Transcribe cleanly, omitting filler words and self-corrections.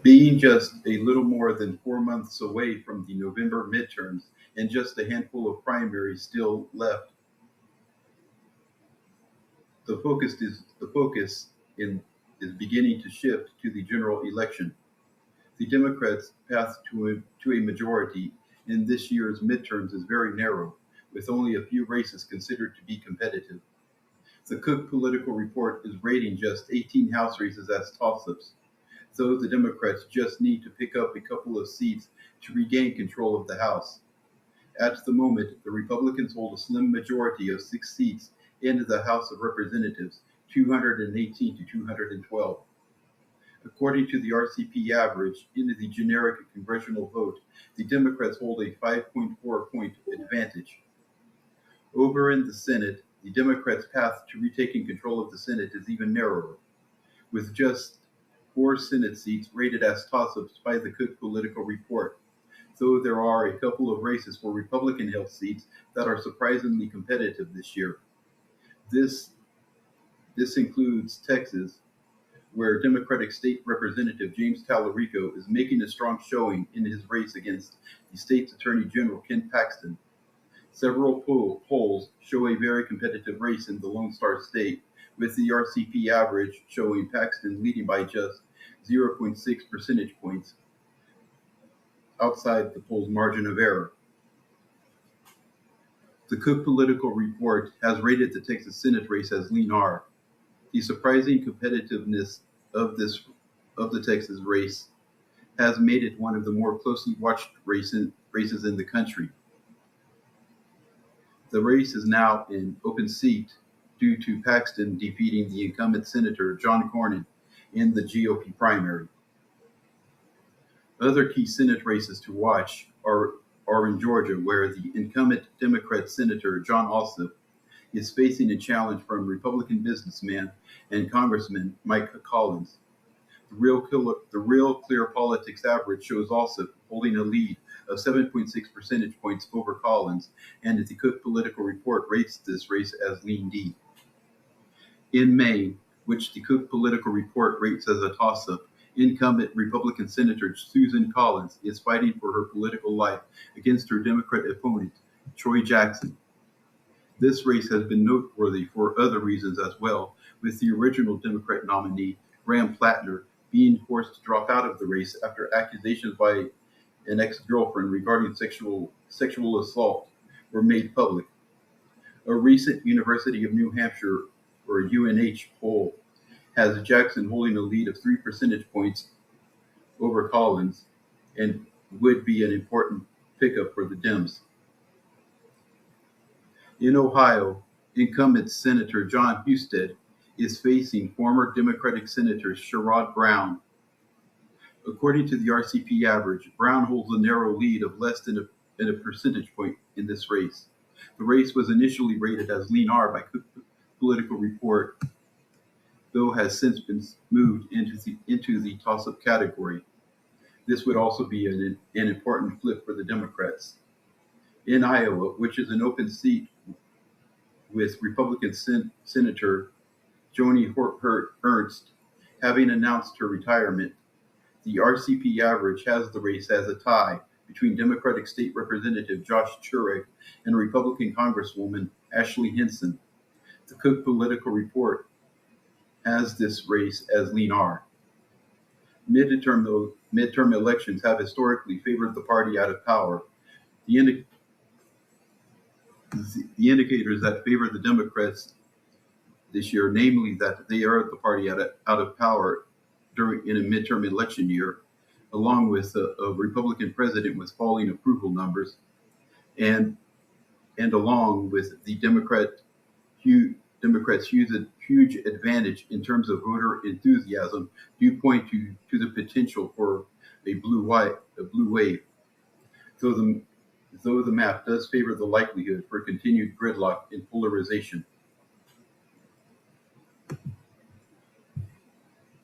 Being just a little more than 4 months away from the November midterms and just a handful of primaries still left, the focus is beginning to shift to the general election. The Democrats' path to a majority in this year's midterms is very narrow, with only a few races considered to be competitive. The Cook Political Report is rating just 18 House races as toss-ups, so the Democrats just need to pick up a couple of seats to regain control of the House. At the moment, the Republicans hold a slim majority of 6 seats in the House of Representatives, 218 to 212. According to the RCP average in the generic congressional vote, the Democrats hold a 5.4-point advantage. Over in the Senate, the Democrats' path to retaking control of the Senate is even narrower, with just 4 Senate seats rated as toss-ups by the Cook Political Report, though there are a couple of races for Republican-held seats that are surprisingly competitive this year. This this includes Texas, where Democratic State Representative James Talarico is making a strong showing in his race against the state's Attorney General Ken Paxton. Several polls show a very competitive race in the Lone Star State, with the RCP average showing Paxton leading by just 0.6 percentage points outside the poll's margin of error. The Cook Political Report has rated the Texas Senate race as lean R. The surprising competitiveness of this of the Texas race has made it one of the more closely watched races in the country. The race is now an open seat due to Paxton defeating the incumbent Senator John Cornyn in the GOP primary. Other key Senate races to watch are in Georgia, where the incumbent Democrat Senator John Ossoff is facing a challenge from Republican businessman and Congressman Mike Collins. The Real Clear Politics average shows Ossoff holding a lead of 7.6 percentage points over Collins, and the Cook Political Report rates this race as lean D. In Maine, which the Cook Political Report rates as a toss-up, incumbent Republican Senator Susan Collins is fighting for her political life against her Democrat opponent, Troy Jackson. This race has been noteworthy for other reasons as well, with the original Democrat nominee, Graham Plattner, being forced to drop out of the race after accusations by an ex-girlfriend regarding sexual assault were made public. A recent University of New Hampshire, or UNH, poll has Jackson holding a lead of 3 percentage points over Collins and would be an important pickup for the Dems. In Ohio, incumbent Senator John Husted is facing former Democratic Senator Sherrod Brown. According to the RCP average, Brown holds a narrow lead of less than a percentage point in this race. The race was initially rated as lean R by Cook Political Report, though has since been moved into the toss-up category. This would also be an important flip for the Democrats. In Iowa, which is an open seat with Republican Senator Joni Ernst having announced her retirement, the RCP average has the race as a tie between Democratic State Representative Josh Churek and Republican Congresswoman Ashley Hinson. The Cook Political Report has this race as lean R. Midterm elections have historically favored the party out of power. The, the indicators that favor the Democrats this year, namely that they are the party out of power in a midterm election year, along with a Republican president with falling approval numbers, and along with the Democrats' huge advantage in terms of voter enthusiasm, do point to the potential for a blue wave. Though the map does favor the likelihood for continued gridlock and polarization.